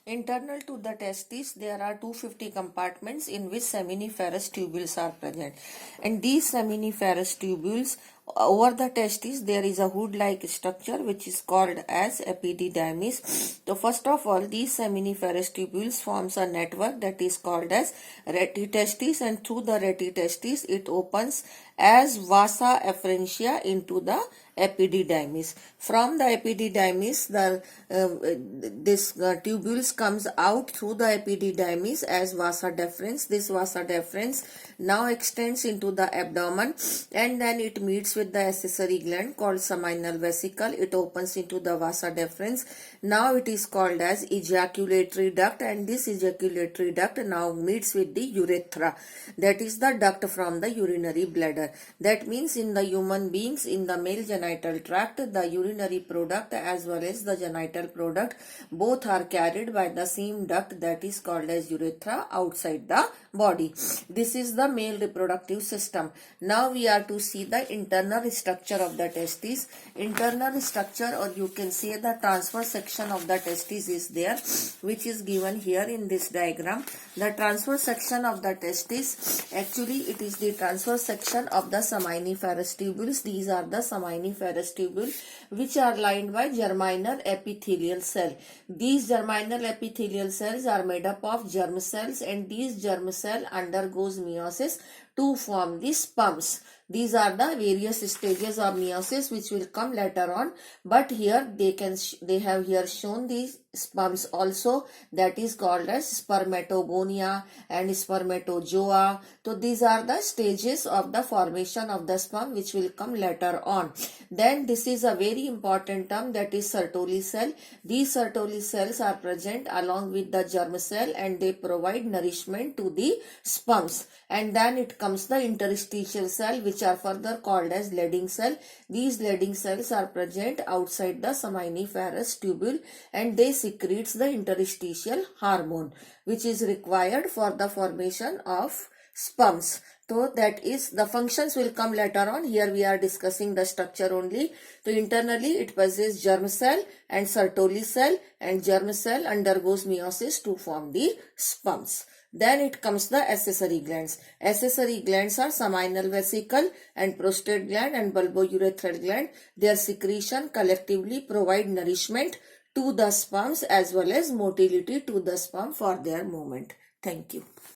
Internal to the testes, there are 250 compartments in which seminiferous tubules are present. And these seminiferous tubules, over the testes, there is a hood-like structure which is called as epididymis. So first of all, these seminiferous tubules forms a network that is called as retitestis, and through the retitestis, it opens as vasa efferentia into the epididymis. From the epididymis, this tubules comes out through the epididymis as vasa deferens. This vasa deferens now extends into the abdomen, and then it meets with the accessory gland called seminal vesicle. It opens into the vasa deferens. Now it is called as ejaculatory duct, and this ejaculatory duct now meets with the urethra. That is the duct from the urinary bladder. That means in the human beings, in the male genital tract, the urinary product as well as the genital product both are carried by the same duct that is called as urethra outside the body. This is the male reproductive system. Now we are to see the internal structure of the testes. Internal structure, or you can say the transverse section of the testes, is there, which is given here in this diagram. The transverse section of the testis, actually it is the transverse section of the seminiferous tubules. These are the seminiferous tubules which are lined by germinal epithelial cell. These germinal epithelial cells are made up of germ cells, and these germ cell undergoes meiosis to form the sperms. These are the various stages of meiosis which will come later on, but here they have here shown these sperms also, that is called as spermatogonia and spermatozoa. So these are the stages of the formation of the sperm which will come later on. Then this is a very important term, that is Sertoli cell. These Sertoli cells are present along with the germ cell, and they provide nourishment to the sperms. And then it comes the interstitial cell, which are further called as leading cell. These leading cells are present outside the seminiferous tubule, and they secretes the interstitial hormone which is required for the formation of sperms. So that is, the functions will come later on. Here we are discussing the structure only. So internally it possesses germ cell and Sertoli cell, and germ cell undergoes meiosis to form the sperms. Then it comes the accessory glands. Accessory glands are seminal vesicle and prostate gland and bulbourethral gland. Their secretion collectively provide nourishment to the sperms as well as motility to the sperm for their movement. Thank you.